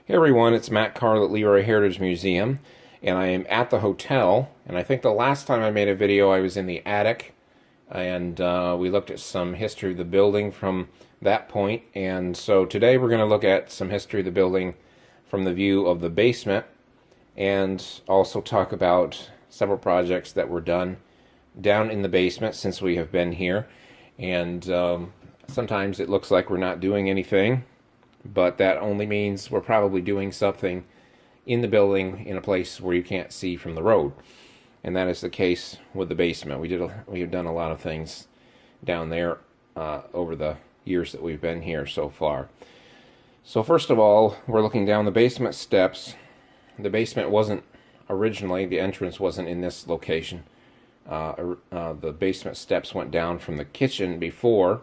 Hey everyone, it's Matt Carl at LeRoy Heritage Museum, and I am at the hotel. And I think the last time I made a video I was in the attic, and we looked at some history of the building from that point. And so today we're going to look at some history of the building from the view of the basement, and also talk about several projects that were done down in the basement since we have been here. And sometimes it looks like we're not doing anything, but that only means we're probably doing something in the building in a place where you can't see from the road. And that is the case with the basement. We have done a lot of things down there over the years that we've been here so far. So first of all, we're looking down the basement steps. The basement wasn't originally, the entrance wasn't in this location. The basement steps went down from the kitchen before,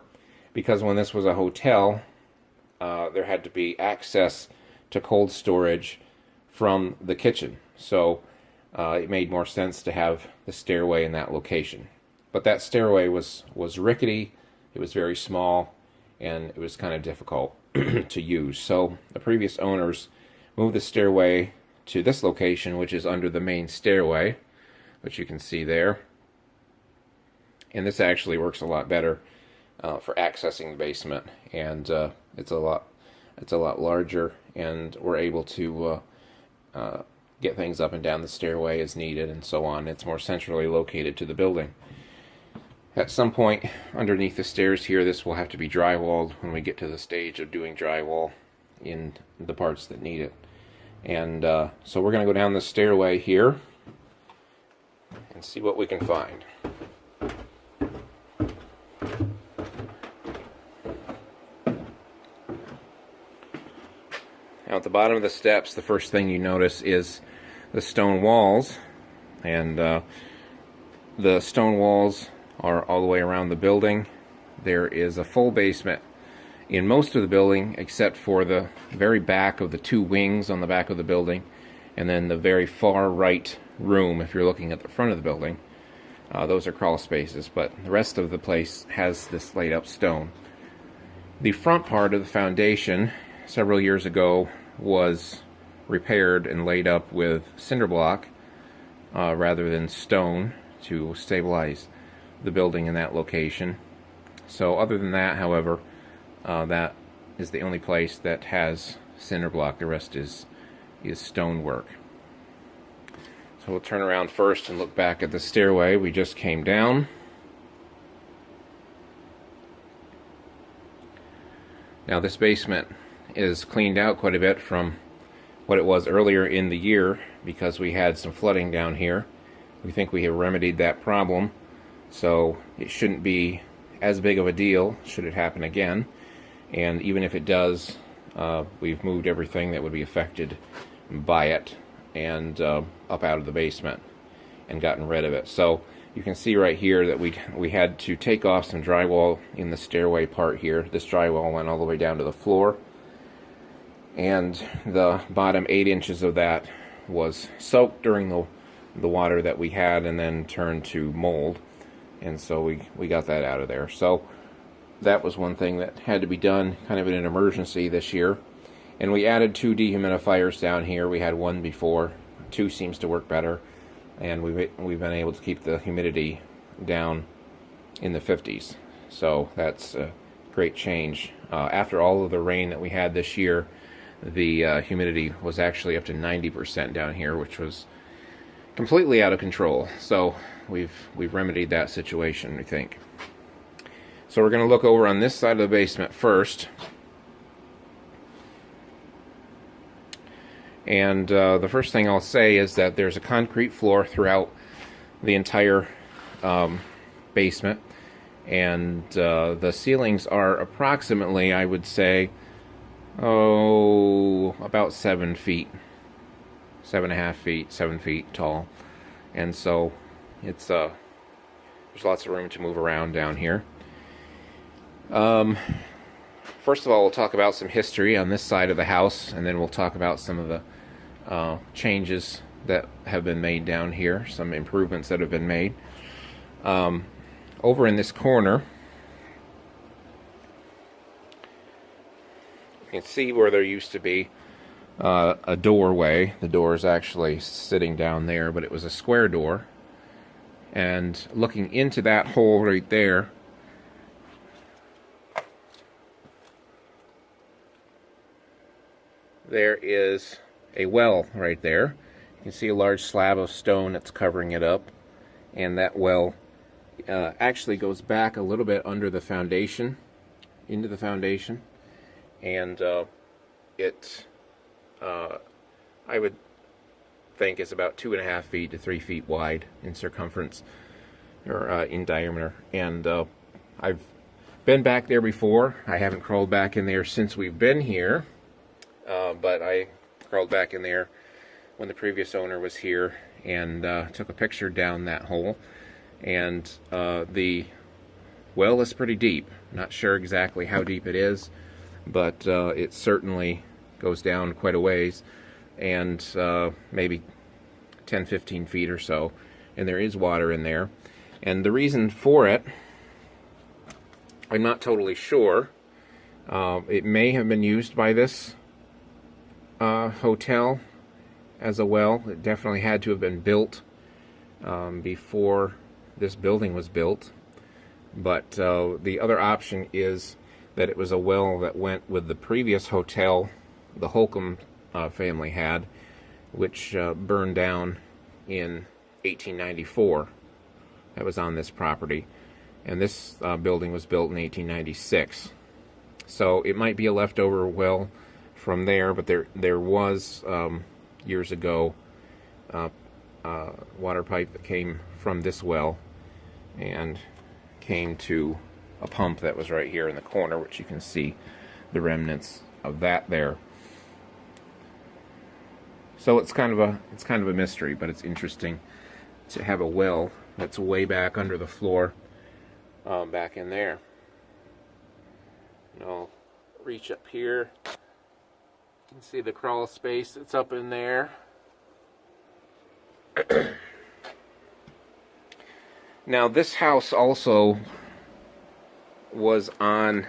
because when this was a hotel, there had to be access to cold storage from the kitchen. So it made more sense to have the stairway in that location. But that stairway was rickety, it was very small, and it was kind of difficult to use. So the previous owners moved the stairway to this location, which is under the main stairway, which you can see there. And this actually works a lot better for accessing the basement, and it's a lot larger, and we're able to get things up and down the stairway as needed and so on. It's more centrally located to the building. At some point underneath the stairs here, this will have to be drywalled when we get to the stage of doing drywall in the parts that need it. And so we're going to go down the stairway here and see what we can find. Now at the bottom of the steps, the first thing you notice is the stone walls, and the stone walls are all the way around the building. There is a full basement in most of the building, except for the very back of the two wings on the back of the building, and then the very far right room if you're looking at the front of the building. Those are crawl spaces, but the rest of the place has this laid up stone. The front part of the foundation several years ago was repaired and laid up with cinder block rather than stone to stabilize the building in that location. So other than that, however, that is the only place that has cinder block. The rest is stonework. So we'll turn around first and look back at the stairway we just came down. Now this basement is cleaned out quite a bit from what it was earlier in the year, because we had some flooding down here. We think we have remedied that problem, so it shouldn't be as big of a deal should it happen again. And even if it does, we've moved everything that would be affected by it and up out of the basement and gotten rid of it. So you can see right here that we had to take off some drywall in the stairway part here. This drywall went all the way down to the floor, and the bottom 8 inches of that was soaked during the water that we had, and then turned to mold, and so we got that out of there. So that was one thing that had to be done kind of in an emergency this year. And we added 2 dehumidifiers down here. We had 1 before. 2 seems to work better, and we've been able to keep the humidity down in the 50s. So that's a great change. After all of the rain that we had this year, the humidity was actually up to 90% down here, which was completely out of control. So we've remedied that situation, we think. So we're going to look over on this side of the basement first. And the first thing I'll say is that there's a concrete floor throughout the entire basement, and the ceilings are approximately, I would say, about 7 feet, 7.5 feet, 7 feet tall. And so it's there's lots of room to move around down here. First of all, we'll talk about some history on this side of the house, and then we'll talk about some of the changes that have been made down here, some improvements that have been made. Over in this corner, you can see where there used to be a doorway. The door is actually sitting down there, but it was a square door. And looking into that hole right there, there is a well right there. You can see a large slab of stone that's covering it up, and that well actually goes back a little bit under the foundation, into the foundation, and it I would think is about 2.5 feet to 3 feet wide in circumference, or in diameter. And I've been back there before. I haven't crawled back in there since we've been here, but I crawled back in there when the previous owner was here and took a picture down that hole. And the well is pretty deep. Not sure exactly how deep it is, but it certainly goes down quite a ways, and maybe 10-15 feet or so, and there is water in there. And the reason for it, I'm not totally sure. It may have been used by this hotel as a well. It definitely had to have been built before this building was built. But the other option is that it was a well that went with the previous hotel the Holcomb family had, which burned down in 1894. That was on this property. And this building was built in 1896. So it might be a leftover well from there, but there was, years ago, water pipe that came from this well and came to a pump that was right here in the corner, which you can see the remnants of that there. So it's kind of a mystery, but it's interesting to have a well that's way back under the floor, back in there. And I'll reach up here. You can see the crawl space that's up in there. Now this house also was on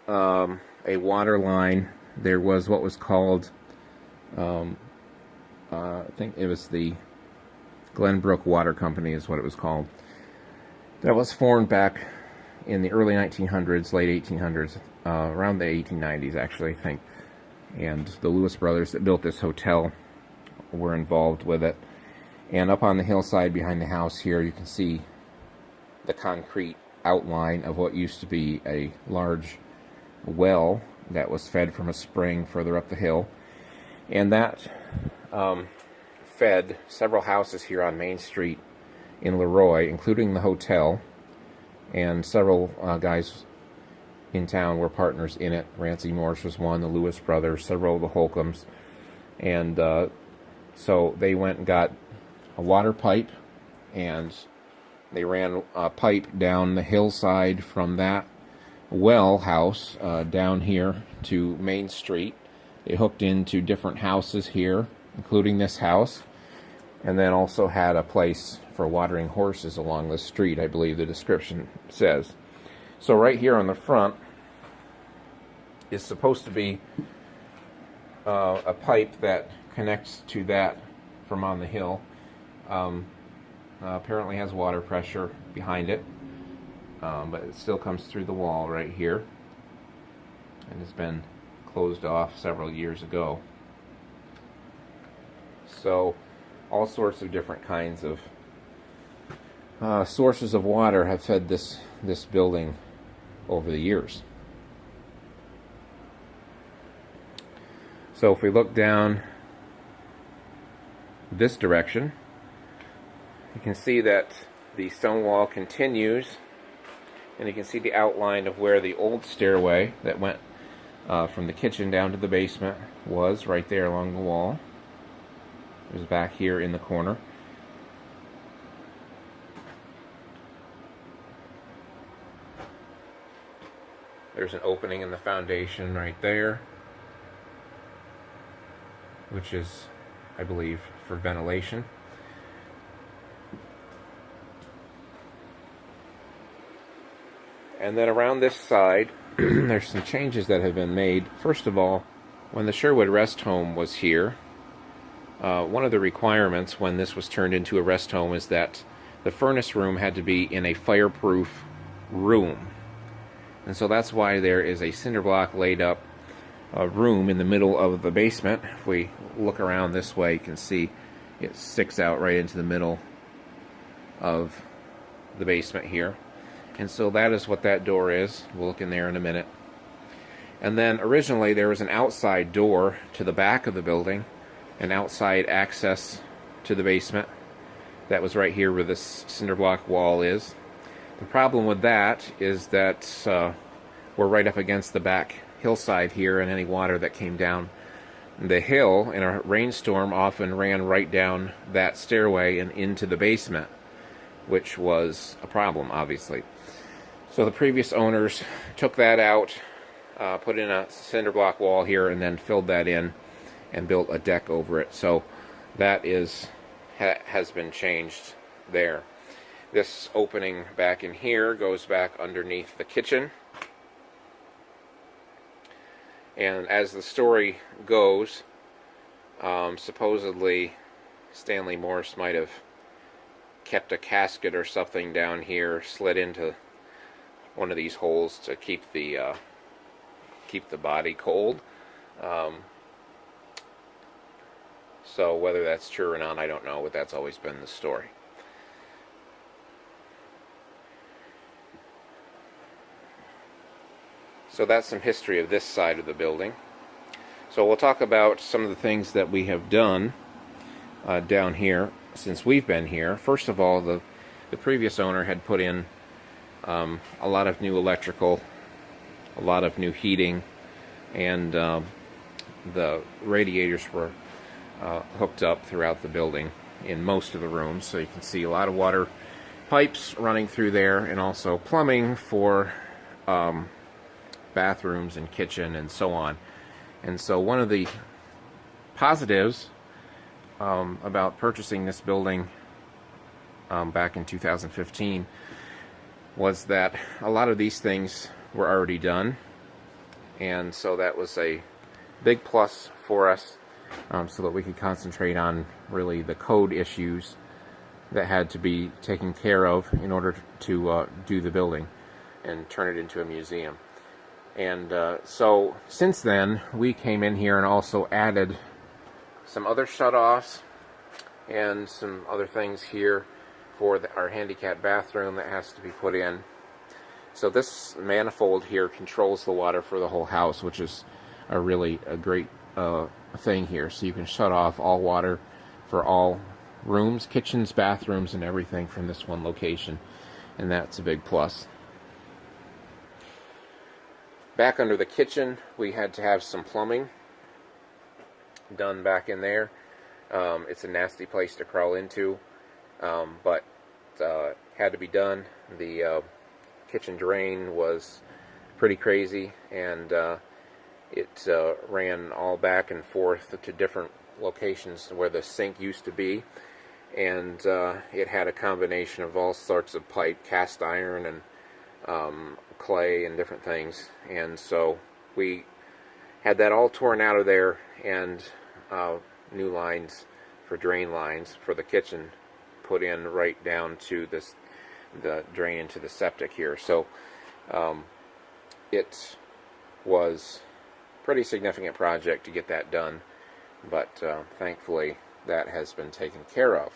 a water line. There was what was called, I think it was the Glenbrook Water Company is what it was called. That was formed back in the early 1900s, late 1800s, around the 1890s actually, I think. And the Lewis brothers that built this hotel were involved with it. And up on the hillside behind the house here, you can see the concrete outline of what used to be a large well that was fed from a spring further up the hill. And that fed several houses here on Main Street in LeRoy, including the hotel, and several guys in town were partners in it. Rancy Morse was one, the Lewis brothers, several of the Holcombs. And so they went and got a water pipe, and they ran a pipe down the hillside from that well house down here to Main Street. They hooked into different houses here, including this house, and then also had a place for watering horses along the street, I believe the description says. So right here on the front is supposed to be a pipe that connects to that from on the hill. Apparently has water pressure behind it, but it still comes through the wall right here, and has been closed off several years ago. So all sorts of different kinds of sources of water have fed this building over the years. So if we look down this direction, you can see that the stone wall continues, and you can see the outline of where the old stairway that went from the kitchen down to the basement was, right there along the wall. It was back here in the corner. There's an opening in the foundation right there, which is, I believe, for ventilation. And then around this side, there's some changes that have been made. First of all, When the Sherwood Rest Home was here, one of the requirements when this was turned into a rest home is that the furnace room had to be in a fireproof room. And so that's why there is a cinder block laid up room in the middle of the basement. If we look around this way, you can see it sticks out right into the middle of the basement here. And so that is what that door is. We'll look in there in a minute. And then originally there was an outside door to the back of the building, an outside access to the basement. That was right here where this cinder block wall is. The problem with that is that we're right up against the back hillside here, and any water that came down the hill in a rainstorm often ran right down that stairway and into the basement, which was a problem, obviously. So the previous owners took that out, put in a cinder block wall here, and then filled that in and built a deck over it. So that has been changed there. This opening back in here goes back underneath the kitchen. And as the story goes, supposedly Stanley Morse might have kept a casket or something down here, slid into one of these holes to keep the body cold. So whether that's true or not, I don't know, but that's always been the story. So that's some history of this side of the building. So we'll talk about some of the things that we have done down here since we've been here. First of all, the previous owner had put in a lot of new electrical, a lot of new heating, and the radiators were hooked up throughout the building in most of the rooms. So you can see a lot of water pipes running through there, and also plumbing for bathrooms and kitchen and so on. And so one of the positives about purchasing this building back in 2015 was that a lot of these things were already done, and so that was a big plus for us, so that we could concentrate on really the code issues that had to be taken care of in order to do the building and turn it into a museum. And so since then, we came in here and also added some other shutoffs and some other things here for our handicap bathroom that has to be put in. So this manifold here controls the water for the whole house, which is a really great thing here. So you can shut off all water for all rooms, kitchens, bathrooms, and everything from this one location, and that's a big plus. Back under the kitchen, we had to have some plumbing done back in there. It's a nasty place to crawl into, but had to be done. The kitchen drain was pretty crazy, and it ran all back and forth to different locations where the sink used to be, and it had a combination of all sorts of pipe, cast iron, and clay and different things. And so we had that all torn out of there, and new lines for drain lines for the kitchen put in right down to the drain into the septic here. So it was a pretty significant project to get that done, but thankfully that has been taken care of.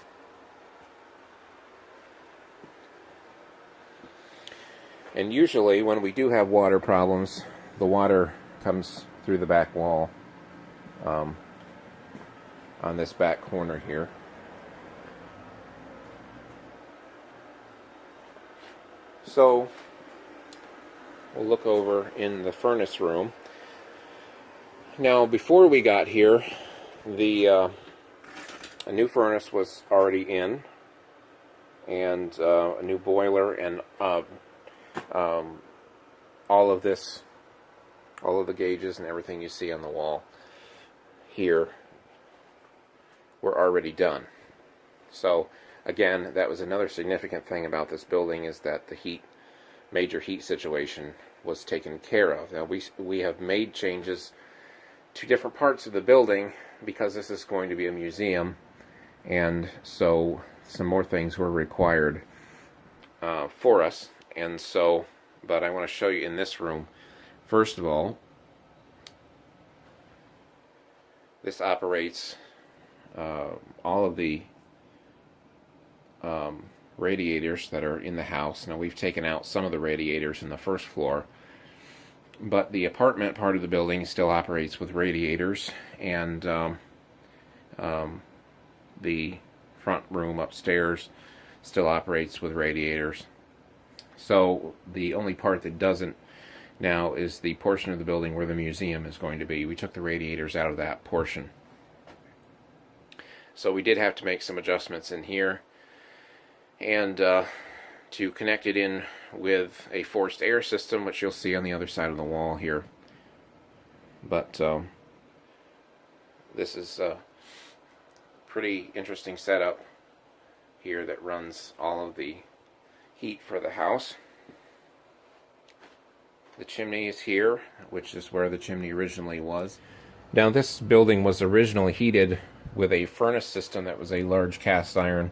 And usually when we do have water problems, the water comes through the back wall on this back corner here. So we'll look over in the furnace room. Now, before we got here, a new furnace was already in, and a new boiler, and all of the gauges and everything you see on the wall here were already done. So again, that was another significant thing about this building, is that the major heat situation was taken care of. Now we have made changes to different parts of the building because this is going to be a museum, and so some more things were required for us. And so, but I want to show you in this room. First of all, this operates all of the radiators that are in the house. Now, we've taken out some of the radiators in the first floor, but the apartment part of the building still operates with radiators, and the front room upstairs still operates with radiators. So the only part that doesn't now is the portion of the building where the museum is going to be. We took the radiators out of that portion. So we did have to make some adjustments in here, and to connect it in with a forced air system, which you'll see on the other side of the wall here. But this is a pretty interesting setup here that runs all of the heat for the house. The chimney is here, which is where the chimney originally was. Now, this building was originally heated with a furnace system that was a large cast iron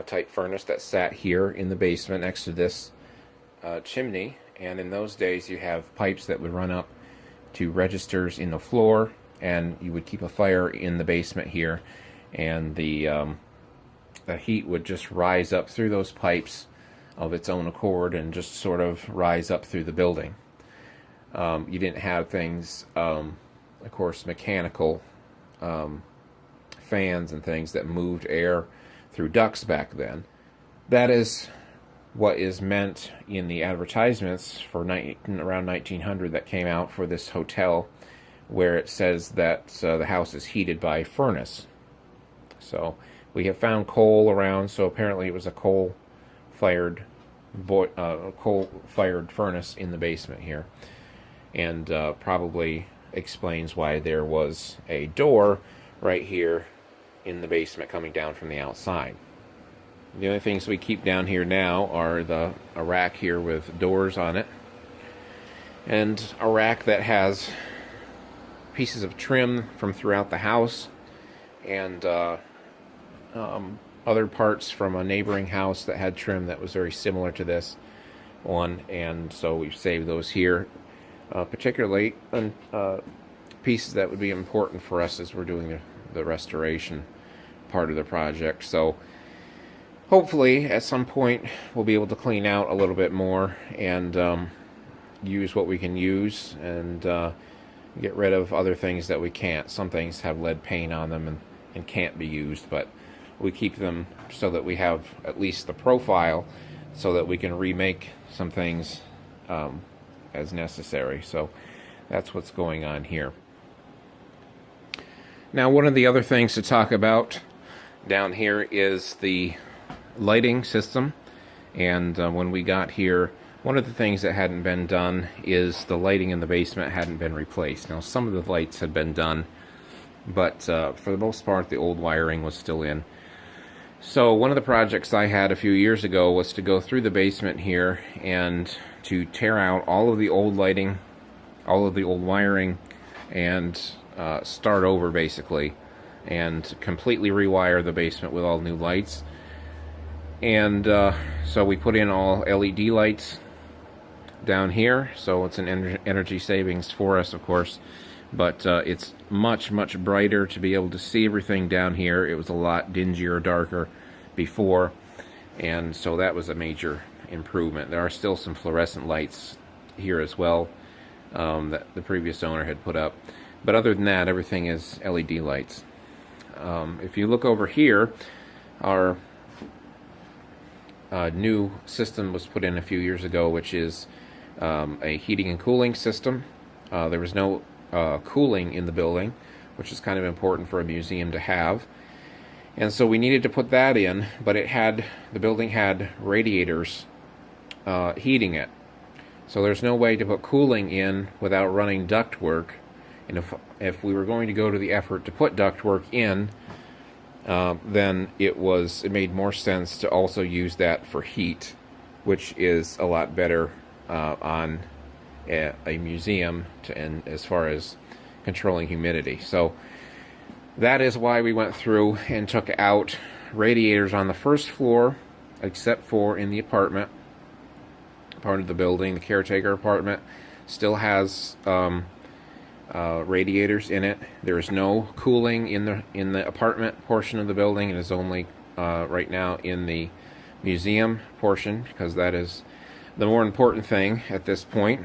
type furnace that sat here in the basement next to this chimney. And in those days, you have pipes that would run up to registers in the floor, and you would keep a fire in the basement here, and the heat would just rise up through those pipes of its own accord and just sort of rise up through the building. You didn't have things, of course, mechanical fans and things that moved air through ducts back then. That is what is meant in the advertisements for around 1900 that came out for this hotel, where it says that the house is heated by furnace. So we have found coal around, so apparently it was a coal-fired furnace in the basement here, and probably explains why there was a door right here in the basement coming down from the outside. The only things we keep down here now are a rack here with doors on it, and a rack that has pieces of trim from throughout the house, and other parts from a neighboring house that had trim that was very similar to this one, and so we've saved those here, particularly pieces that would be important for us as we're doing the restoration part of the project. So hopefully at some point we'll be able to clean out a little bit more and use what we can use, and get rid of other things that we can't. Some things have lead paint on them and can't be used, but we keep them so that we have at least the profile so that we can remake some things as necessary. So that's what's going on here. Now, one of the other things to talk about down here is the lighting system. And when we got here, one of the things that hadn't been done is the lighting in the basement hadn't been replaced. Now, some of the lights had been done, but for the most part, the old wiring was still in. So one of the projects I had a few years ago was to go through the basement here and to tear out all of the old lighting, all of the old wiring, and start over basically, and completely rewire the basement with all new lights. And so we put in all LED lights down here, so it's an energy savings for us, of course, but it's much brighter to be able to see everything down here. It was a lot dingier, darker before, and so that was a major improvement. There are still some fluorescent lights here as well that the previous owner had put up, but other than that, everything is LED lights. If you look over here, our new system was put in a few years ago, which is a heating and cooling system. There was no cooling in the building, which is kind of important for a museum to have, and so we needed to put that in, but the building had radiators heating it, so there's no way to put cooling in without running ductwork. And if we were going to go to the effort to put ductwork in, then it made more sense to also use that for heat, which is a lot better on a museum, and as far as controlling humidity. So that is why we went through and took out radiators on the first floor, except for in the apartment part of the building. The caretaker apartment still has radiators in it. There is no cooling in the apartment portion of the building. It is only right now in the museum portion, because that is the more important thing at this point.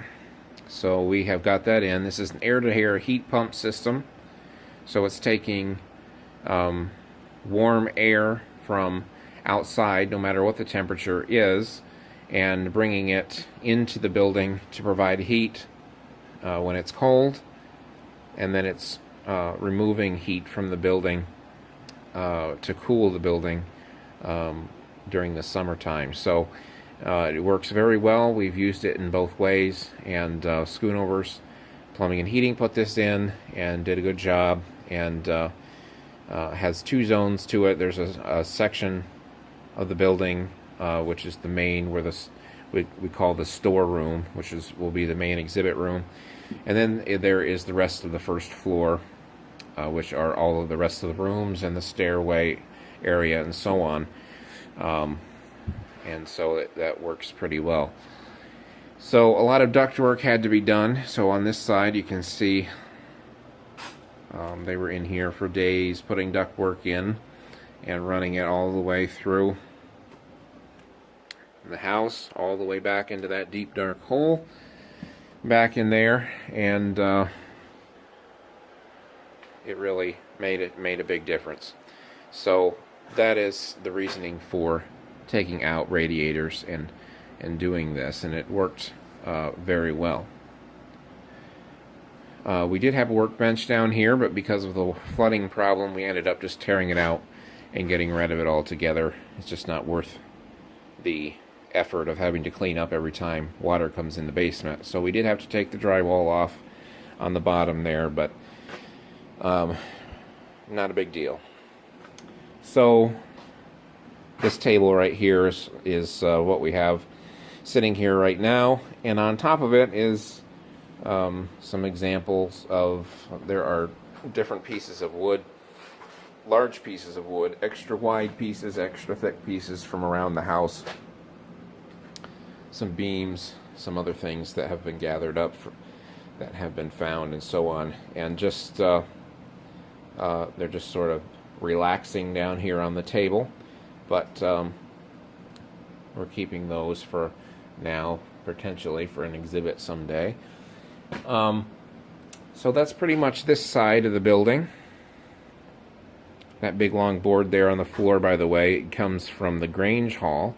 So we have got that in. This is an air-to-air heat pump system. So it's taking warm air from outside, no matter what the temperature is, and bringing it into the building to provide heat when it's cold, and then it's removing heat from the building to cool the building during the summertime. So it works very well. We've used it in both ways, and Schoonover's Plumbing and Heating put this in and did a good job, and has two zones to it. There's a section of the building which is the main, where we call the storeroom, which will be the main exhibit room, and then there is the rest of the first floor, which are all of the rest of the rooms and the stairway area and so on. And so that works pretty well. So a lot of ductwork had to be done. So on this side you can see they were in here for days putting ductwork in and running it all the way through the house, all the way back into that deep dark hole back in there, and it really made a big difference. So that is the reasoning for taking out radiators and doing this, and it worked very well. We did have a workbench down here, but because of the flooding problem, we ended up just tearing it out and getting rid of it altogether. It's just not worth the effort of having to clean up every time water comes in the basement. So we did have to take the drywall off on the bottom there, but not a big deal. So this table right here is what we have sitting here right now, and on top of it is some examples of, there are different pieces of wood, large pieces of wood, extra wide pieces, extra thick pieces from around the house, some beams, some other things that have been gathered up that have been found, and so on, and just they're just sort of relaxing down here on the table, but we're keeping those for now, potentially for an exhibit someday. So that's pretty much this side of the building. That big long board there on the floor, by the way, it comes from the Grange Hall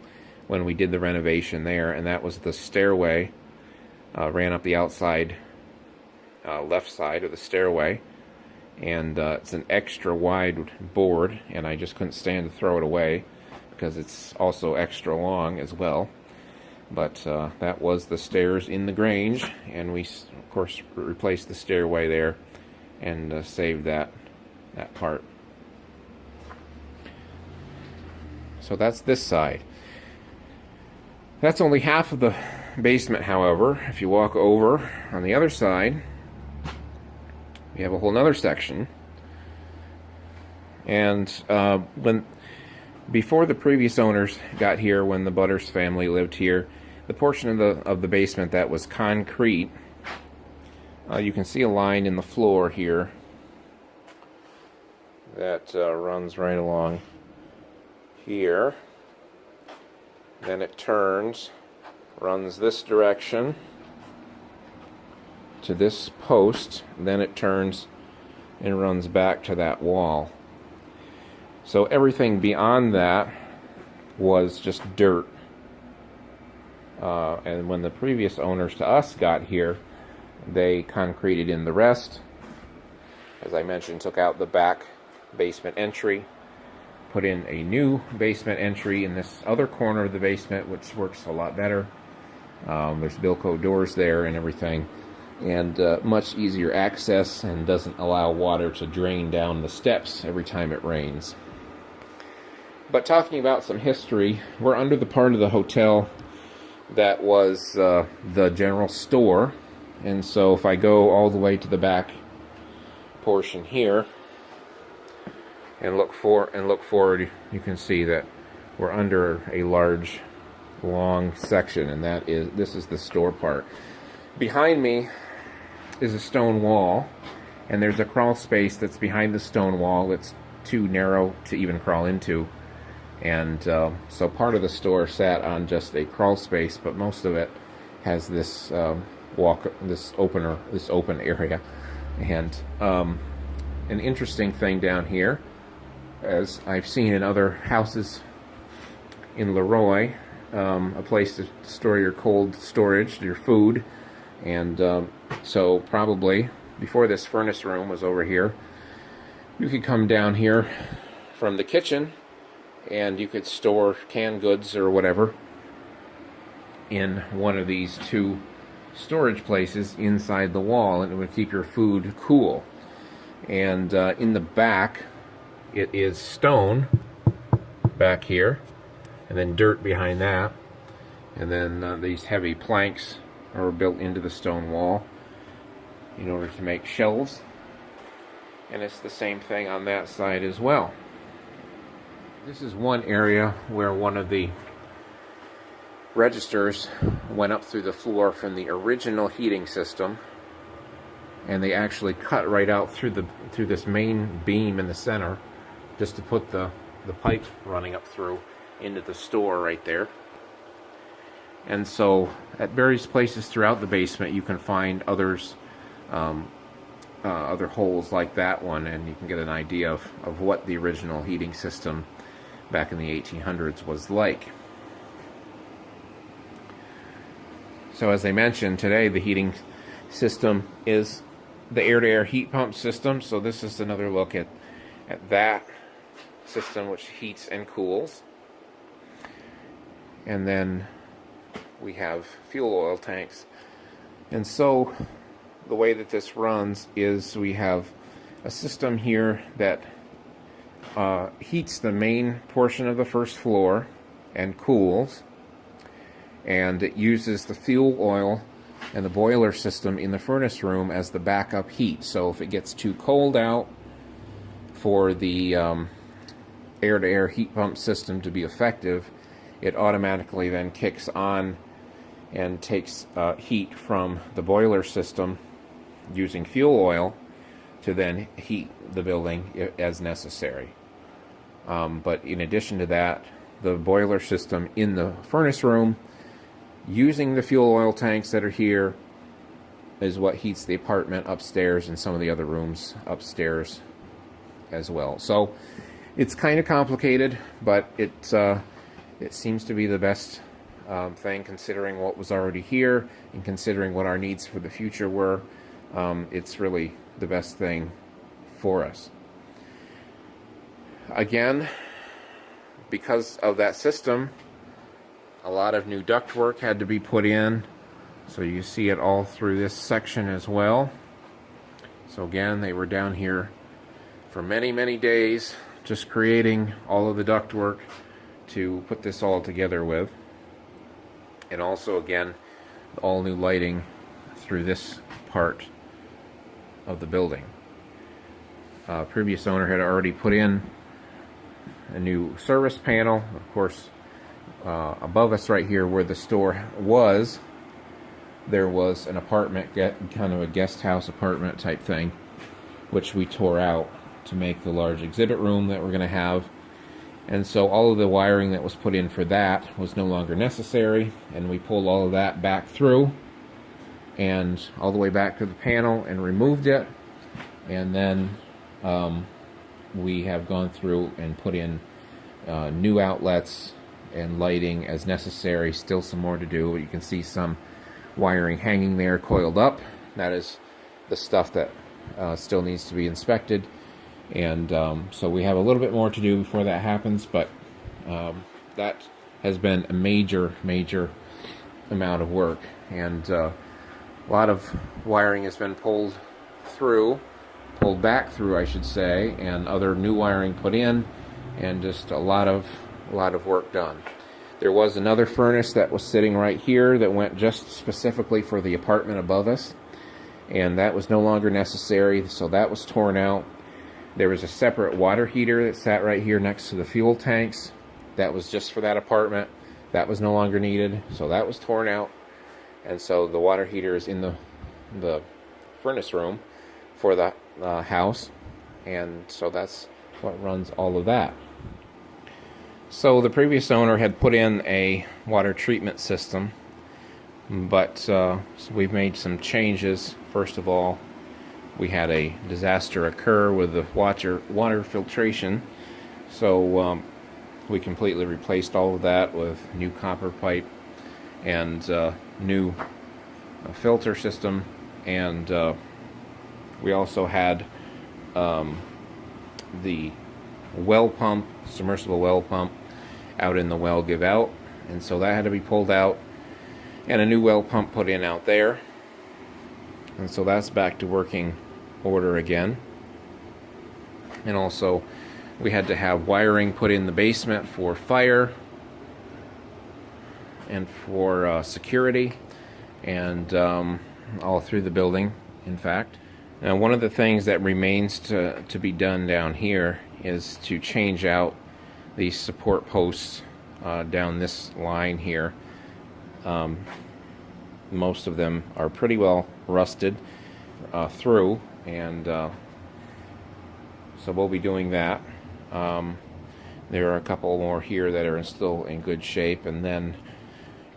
when we did the renovation there, and that was the stairway, ran up the outside left side of the stairway, and it's an extra wide board, and I just couldn't stand to throw it away because it's also extra long as well. But that was the stairs in the Grange, and we of course replaced the stairway there and saved that part. So that's this side. That's only half of the basement, however. If you walk over on the other side, we have a whole nother section. And before the previous owners got here, when the Butters family lived here, the portion of the basement that was concrete, you can see a line in the floor here that runs right along here. Then it turns, runs this direction to this post, then it turns and runs back to that wall. So everything beyond that was just dirt. And when the previous owners to us got here, they concreted in the rest. As I mentioned, took out the back basement entry, put in a new basement entry in this other corner of the basement, which works a lot better. There's Bilco doors there and everything, and much easier access, and doesn't allow water to drain down the steps every time it rains. But talking about some history, we're under the part of the hotel that was the general store, and so if I go all the way to the back portion here and look forward, you can see that we're under a large, long section, and this is the store part. Behind me is a stone wall, and there's a crawl space that's behind the stone wall that's too narrow to even crawl into. And so part of the store sat on just a crawl space, but most of it has this this open area. And an interesting thing down here, as I've seen in other houses in LeRoy, a place to store your cold storage, your food. And so probably before this furnace room was over here, you could come down here from the kitchen and you could store canned goods or whatever in one of these two storage places inside the wall, and it would keep your food cool. And in the back, it is stone back here, and then dirt behind that, and then these heavy planks are built into the stone wall in order to make shelves, and it's the same thing on that side as well. This is one area where one of the registers went up through the floor from the original heating system, and they actually cut right out through this main beam in the center just to put the pipe running up through into the store right there. And so at various places throughout the basement you can find other holes like that one, and you can get an idea of what the original heating system back in the 1800s was like. So as I mentioned, today the heating system is the air-to-air heat pump system. So this is another look at that system, which heats and cools. And then we have fuel oil tanks. And so the way that this runs is we have a system here that heats the main portion of the first floor and cools, and it uses the fuel oil and the boiler system in the furnace room as the backup heat. So if it gets too cold out for the air-to-air heat pump system to be effective, it automatically then kicks on and takes heat from the boiler system using fuel oil to then heat the building as necessary. But in addition to that, the boiler system in the furnace room, using the fuel oil tanks that are here, is what heats the apartment upstairs and some of the other rooms upstairs as well. So it's kind of complicated, but it seems to be the best thing considering what was already here and considering what our needs for the future were. It's really the best thing for us. Again, because of that system, a lot of new ductwork had to be put in. So you see it all through this section as well. So again, they were down here for many, many days just creating all of the ductwork to put this all together with. And also, again, all new lighting through this part of the building. Previous owner had already put in a new service panel. Of course, above us right here where the store was, there was an apartment, kind of a guest house apartment type thing, which we tore out to make the large exhibit room that we're going to have. And so all of the wiring that was put in for that was no longer necessary, and we pulled all of that back through and all the way back to the panel and removed it. And then we have gone through and put in new outlets and lighting as necessary. Still some more to do. You can see some wiring hanging there coiled up. That is the stuff that still needs to be inspected. And so we have a little bit more to do before that happens, but that has been a major amount of work, and a lot of wiring has been pulled back through I should say, and other new wiring put in, and just a lot of work done. There was another furnace that was sitting right here that went just specifically for the apartment above us, and that was no longer necessary, so that was torn out. There was a separate water heater that sat right here next to the fuel tanks. That was just for that apartment. That was no longer needed, so that was torn out. And so the water heater is in the furnace room for the house, and so that's what runs all of that. So the previous owner had put in a water treatment system, but so we've made some changes. First of all, we had a disaster occur with the water filtration, so we completely replaced all of that with new copper pipe and new filter system, and we also had the well pump, submersible well pump, out in the well give out, and so that had to be pulled out and a new well pump put in out there, and so that's back to working order again. And also we had to have wiring put in the basement for fire and for security, and all through the building, in fact. Now, one of the things that remains to be done down here is to change out these support posts down this line here. Most of them are pretty well rusted through, and so we'll be doing that. There are a couple more here that are still in good shape, and then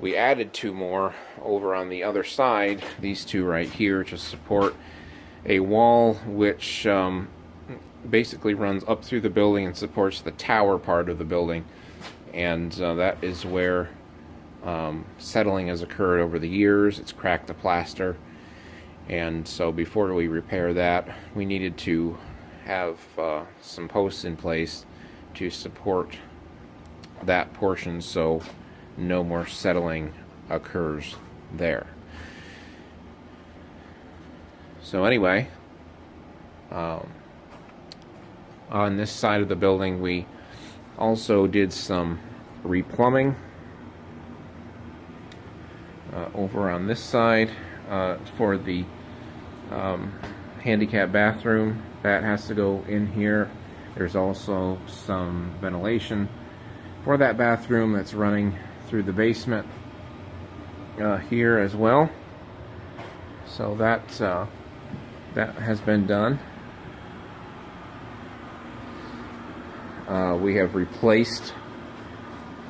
we added two more over on the other side, these two right here, to support a wall which basically runs up through the building and supports the tower part of the building, and that is where settling has occurred over the years. It's cracked the plaster, and so before we repair that, we needed to have some posts in place to support that portion so no more settling occurs there. So anyway, on this side of the building we also did some replumbing. Over on this side for the handicap bathroom, that has to go in here. There's also some ventilation for that bathroom that's running through the basement here as well. So that has been done. We have replaced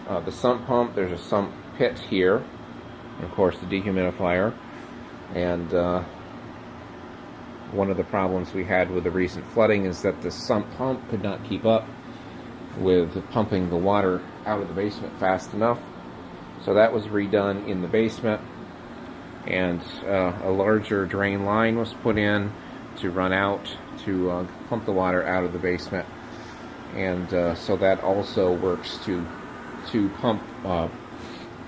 the sump pump. There's a sump pit here, and of course the dehumidifier, and one of the problems we had with the recent flooding is that the sump pump could not keep up with pumping the water out of the basement fast enough. So that was redone in the basement, and a larger drain line was put in to run out to pump the water out of the basement, and so that also works to pump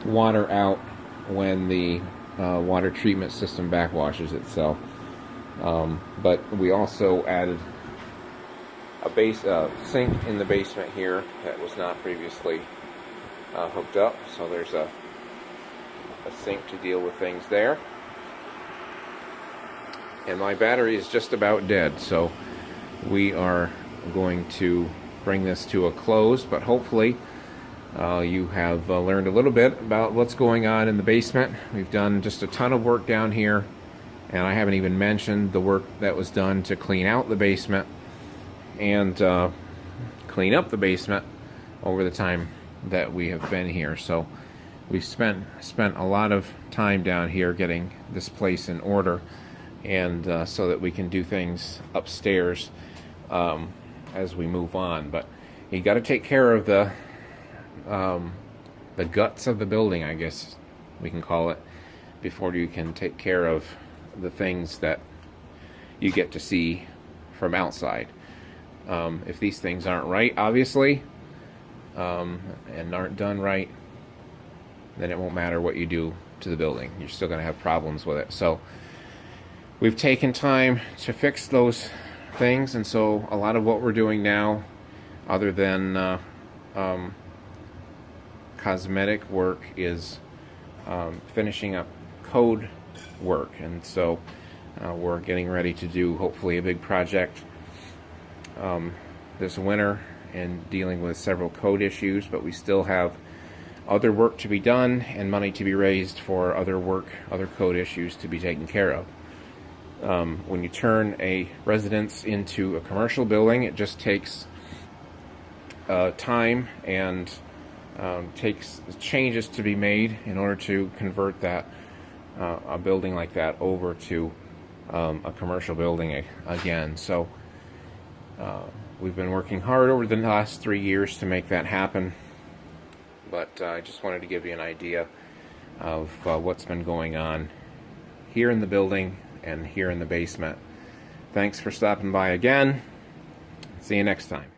water out when the water treatment system backwashes itself. But we also added a sink in the basement here that was not previously hooked up, so there's a sink to deal with things there. And my battery is just about dead, so we are going to bring this to a close, but hopefully you have learned a little bit about what's going on in the basement. We've done just a ton of work down here, and I haven't even mentioned the work that was done to clean out the basement and clean up the basement over the time that we have been here. So we've spent a lot of time down here getting this place in order, and so that we can do things upstairs as we move on. But you got to take care of the guts of the building, I guess we can call it, before you can take care of the things that you get to see from outside. If these things aren't right, obviously, and aren't done right, then it won't matter what you do to the building. You're still going to have problems with it. So we've taken time to fix those things, and so a lot of what we're doing now, other than cosmetic work, is finishing up code work. And so We're getting ready to do hopefully a big project this winter and dealing with several code issues, but we still have other work to be done and money to be raised for other code issues to be taken care of. When you turn a residence into a commercial building, it just takes time and takes changes to be made in order to convert that a building like that over to a commercial building again. So we've been working hard over the last 3 years to make that happen, but I just wanted to give you an idea of what's been going on here in the building and here in the basement. Thanks for stopping by again. See you next time.